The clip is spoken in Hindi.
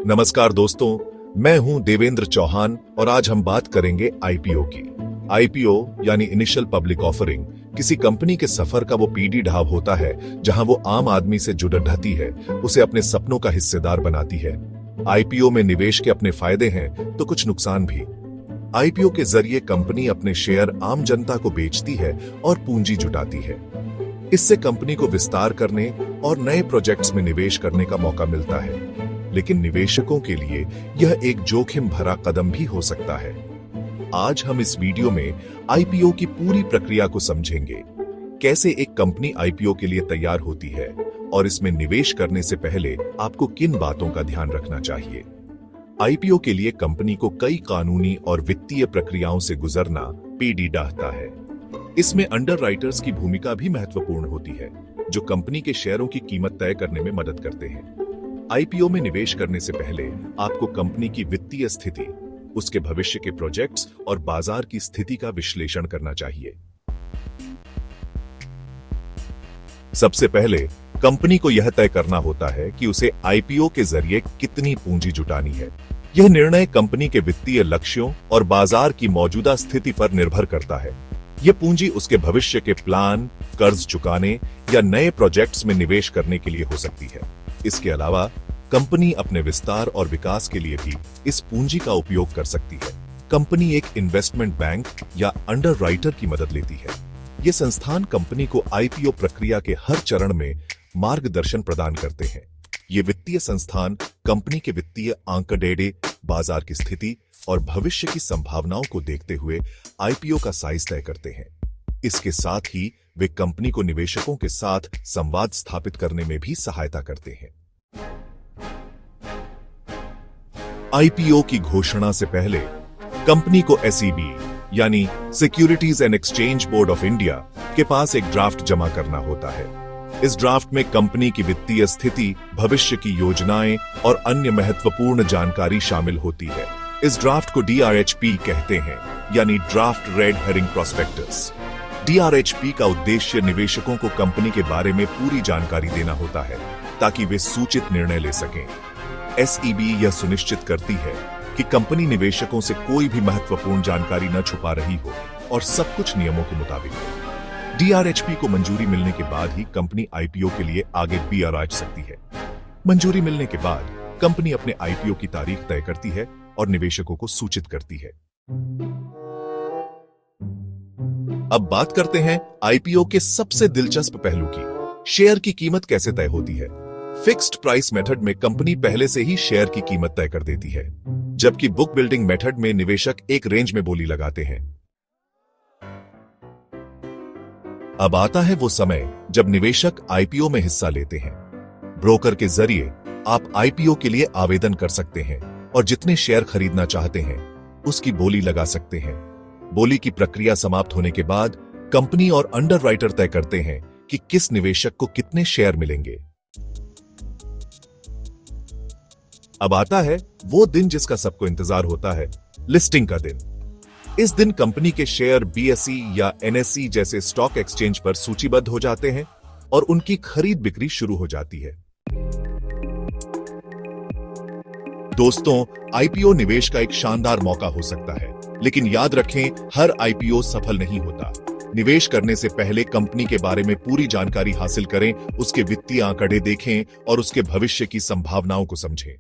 नमस्कार दोस्तों, मैं हूं देवेंद्र चौहान और आज हम बात करेंगे आईपीओ की। आईपीओ यानी इनिशियल पब्लिक ऑफरिंग किसी कंपनी के सफर का वो पीढ़ी ढाब होता है जहां वो आम आदमी से जुड़ ढहती है, उसे अपने सपनों का हिस्सेदार बनाती है। आईपीओ में निवेश के अपने फायदे हैं तो कुछ नुकसान भी। आईपीओ के जरिए कंपनी अपने शेयर आम जनता को बेचती है और पूंजी जुटाती है। इससे कंपनी को विस्तार करने और नए प्रोजेक्ट्स में निवेश करने का मौका मिलता है, लेकिन निवेशकों के लिए यह एक जोखिम भरा कदम भी हो सकता है। आज हम इस वीडियो में आईपीओ की पूरी प्रक्रिया को समझेंगे, कैसे एक कंपनी आईपीओ के लिए तैयार होती है और इसमें निवेश करने से पहले आपको किन बातों का ध्यान रखना चाहिए। आईपीओ के लिए कंपनी को कई कानूनी और वित्तीय प्रक्रियाओं से गुजरना पीढ़ी ढाहता है। इसमें अंडरराइटर्स की भूमिका भी महत्वपूर्ण होती है, जो कंपनी के शेयरों की कीमत तय करने में मदद करते हैं। आईपीओ में निवेश करने से पहले आपको कंपनी की वित्तीय स्थिति, उसके भविष्य के प्रोजेक्ट्स और बाजार की स्थिति का विश्लेषण करना चाहिए। सबसे पहले कंपनी को यह तय करना होता है कि उसे आईपीओ के जरिए कितनी पूंजी जुटानी है। यह निर्णय कंपनी के वित्तीय लक्ष्यों और बाजार की मौजूदा स्थिति पर निर्भर करता है। यह पूंजी उसके भविष्य के प्लान, कर्ज चुकाने या नए प्रोजेक्ट्स में निवेश करने के लिए हो सकती है। इसके अलावा कंपनी अपने विस्तार और विकास के लिए भी इस पूंजी का उपयोग कर सकती है। कंपनी एक इन्वेस्टमेंट बैंक या अंडरराइटर की मदद लेती है। ये संस्थान कंपनी को आईपीओ प्रक्रिया के हर चरण में मार्गदर्शन प्रदान करते हैं। ये वित्तीय संस्थान कंपनी के वित्तीय आंकड़े, बाजार की स्थिति और भविष्य की संभावनाओं को देखते हुए आईपीओ का साइज तय करते हैं। इसके साथ ही वे कंपनी को निवेशकों के साथ संवाद स्थापित करने में भी सहायता करते हैं। आईपीओ की घोषणा से पहले कंपनी को एसईबी यानी securities and exchange board of India के पास एक ड्राफ्ट जमा करना होता है। इस ड्राफ्ट में कंपनी की वित्तीय स्थिति, भविष्य की योजनाएं और अन्य महत्वपूर्ण जानकारी शामिल होती है। इस ड्राफ्ट को डीआरएचपी कहते हैं, यानी draft red herring prospectus. DRHP का उद्देश्य निवेशकों को कंपनी के बारे में पूरी जानकारी देना होता है, ताकि वे सूचित निर्णय ले सकें। एसईबी यह सुनिश्चित करती है कि कंपनी निवेशकों से कोई भी महत्वपूर्ण जानकारी न छुपा रही हो और सब कुछ नियमों के मुताबिक हो। डीआरएचपी को मंजूरी मिलने के बाद ही कंपनी आईपीओ के लिए आगे बढ़ सकती है। मंजूरी मिलने के बाद कंपनी अपने आईपीओ की तारीख तय करती है और निवेशकों को सूचित करती है। अब बात करते हैं आईपीओ के सबसे दिलचस्प पहलू की, शेयर की कीमत कैसे तय होती है। फिक्स्ड प्राइस मेथड में कंपनी पहले से ही शेयर की कीमत तय कर देती है, जबकि बुक बिल्डिंग मेथड में निवेशक एक रेंज में बोली लगाते हैं। अब आता है वो समय जब निवेशक आईपीओ में हिस्सा लेते हैं। ब्रोकर के जरिए आप आईपीओ के लिए आवेदन कर सकते हैं और जितने शेयर खरीदना चाहते हैं उसकी बोली लगा सकते हैं। बोली की प्रक्रिया समाप्त होने के बाद कंपनी और अंडरराइटर तय करते हैं कि किस निवेशक को कितने शेयर मिलेंगे। अब आता है वो दिन जिसका सबको इंतजार होता है, लिस्टिंग का दिन। इस दिन कंपनी के शेयर बीएसई या एनएसई जैसे स्टॉक एक्सचेंज पर सूचीबद्ध हो जाते हैं और उनकी खरीद बिक्री शुरू हो जाती है। दोस्तों, आईपीओ निवेश का एक शानदार मौका हो सकता है, लेकिन याद रखें, हर आईपीओ सफल नहीं होता। निवेश करने से पहले कंपनी के बारे में पूरी जानकारी हासिल करें, उसके वित्तीय आंकड़े देखें और उसके भविष्य की संभावनाओं को समझें।